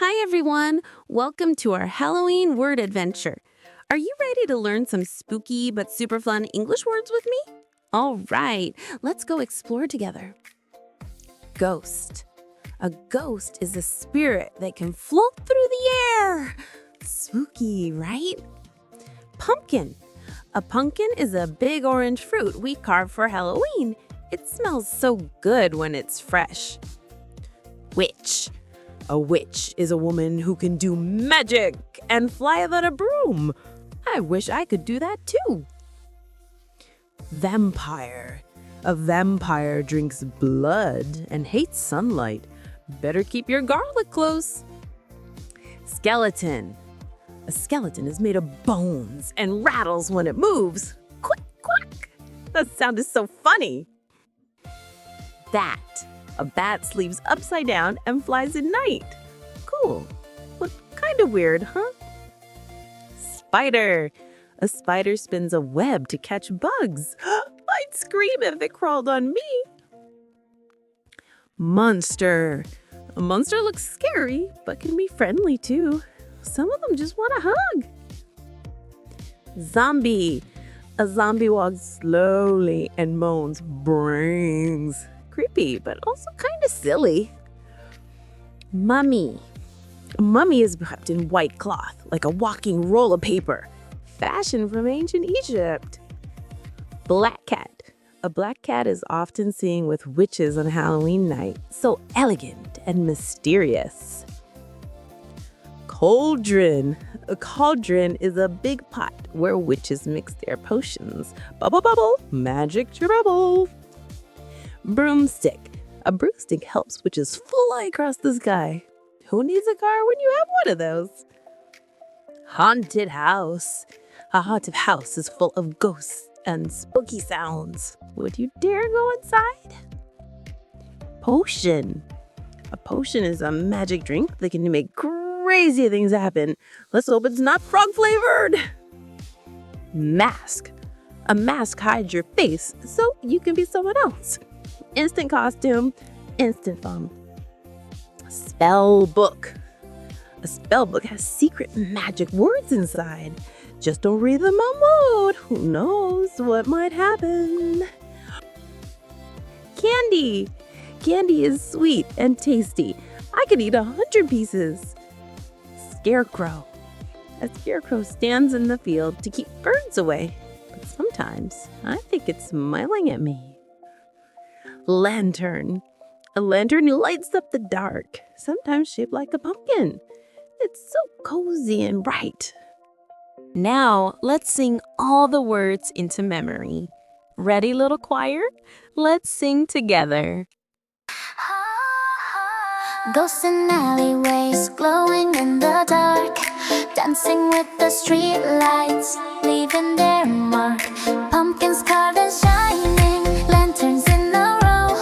Hi everyone! Welcome to our Halloween word adventure. Are you ready to learn some spooky but super fun English words with me? All right, let's go explore together. Ghost. A ghost is a spirit that can float through the air. Spooky, right? Pumpkin. A pumpkin is a big orange fruit we carve for Halloween. It smells so good when it's fresh. Witch. A witch is a woman who can do magic and fly without a broom. I wish I could do that too. Vampire. A vampire drinks blood and hates sunlight. Better keep your garlic close. Skeleton. A skeleton is made of bones and rattles when it moves. Quack, quack. That sound is so funny. Bat. A bat sleeps upside down and flies at night. Cool, but kind of weird, huh? Spider. A spider spins a web to catch bugs. I'd scream if it crawled on me. Monster. A monster looks scary, but can be friendly too. Some of them just want a hug. Zombie. A zombie walks slowly and moans brains. Creepy, but also kind of silly. Mummy. A mummy is wrapped in white cloth, like a walking roll of paper, fashioned from ancient Egypt. Black cat. A black cat is often seen with witches on Halloween night, so elegant and mysterious. Cauldron. A cauldron is a big pot where witches mix their potions. Bubble, bubble, magic trouble. Broomstick. A broomstick helps witches fly across the sky. Who needs a car when you have one of those? Haunted house. A haunted house is full of ghosts and spooky sounds. Would you dare go inside? Potion. A potion is a magic drink that can make crazy things happen. Let's hope it's not frog flavored. Mask. A mask hides your face so you can be someone else. Instant costume, instant fun. Spell book. A spell book has secret magic words inside. Just don't read them out loud. Who knows what might happen? Candy. Candy is sweet and tasty. I could eat 100 pieces. Scarecrow. A scarecrow stands in the field to keep birds away. But sometimes I think it's smiling at me. Lantern. A lantern lights up the dark, sometimes shaped like a pumpkin. It's so cozy and bright. Now, let's sing all the words into memory. Ready, little choir? Let's sing together. Ghosts in alleyways, glowing in the dark, dancing with the street lights, leaving their mark. Pumpkins carved and shining, lanterns in a row,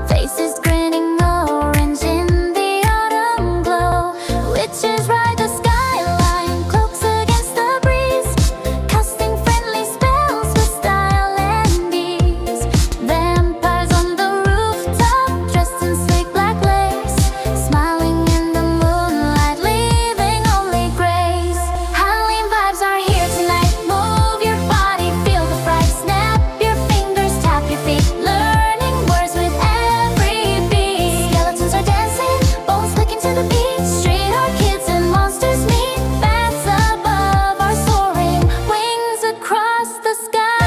faces grinning orange in the autumn glow. Witches ride the skyline, cloaks against the breeze, casting friendly spells with style and ease. Vampires on the rooftop, dressed in sleek black lace, smiling in the moonlight, leaving only grace. Halloween vibes are here tonight. Move your body, feel the fright. Snap your fingers, tap your feet, learning words with every beat. Skeletons are dancing, bones clicking to the beat. Street art kids and monsters meet. Bats above are soaring, wings across the sky.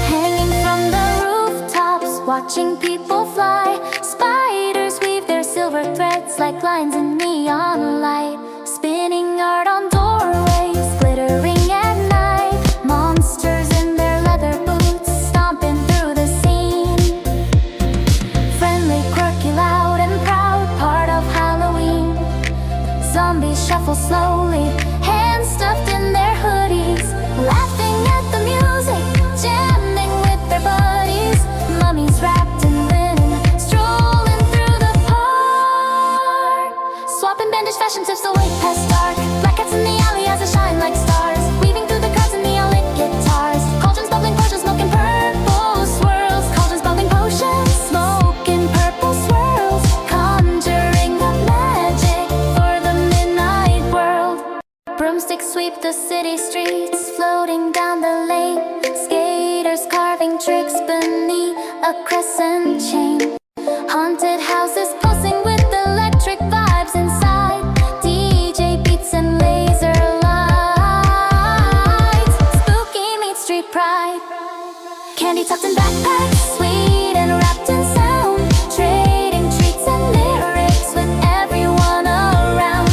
Hanging from the rooftops, watching people fly. Spiders weave their silver threads like lines in neon light, spinning art on doorways, glittering at night. Monsters in their leather boots, stomping through the scene. Friendly, quirky, loud and proud, part of Halloween. Zombies shuffle slowly, hands stuffed in their hoodies, laughing at the music, jamming with their buddies. Mummies wrapped in city streets, floating down the lane. Skaters carving tricks beneath a crescent chain. Haunted houses pulsing with electric vibes inside. DJ beats and laser lights. Spooky meets street pride. Candy tucked in backpacks, sweet and wrapped in sound. Trading treats and lyrics with everyone around.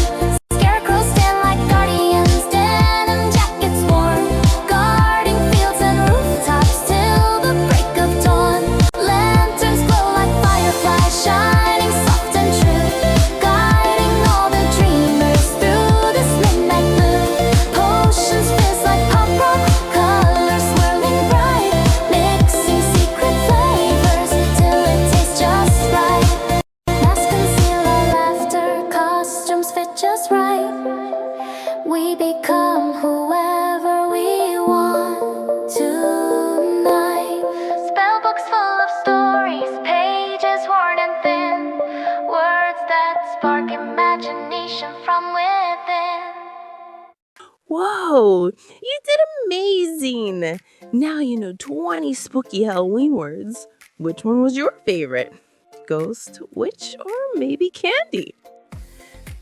Scarecrows stand like guardians, denim jackets worn. Guarding fields and rooftops till the break of dawn. Lanterns glow like fireflies, shining soft and true. Guiding all the dreamers through this midnight blue. Potions fizz like pop rock, colors swirling bright. Mixing secret flavors till it tastes just right. Masks conceal our laughter, costumes fit just right. We become whoever we want tonight. Spellbooks full of stories, pages worn and thin. Words that spark imagination from within. Whoa, you did amazing! Now you know 20 spooky Halloween words. Which one was your favorite? Ghost, witch, or maybe candy?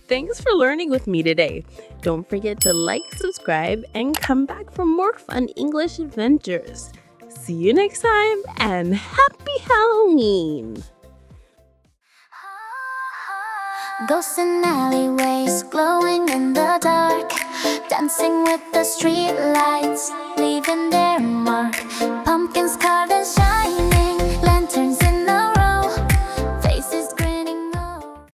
Thanks for learning with me today. Don't forget to like, subscribe, and come back for more fun English adventures. See you next time, and happy Halloween! Ghosts in alleyways, glowing in the dark. Dancing with the street lights, leaving their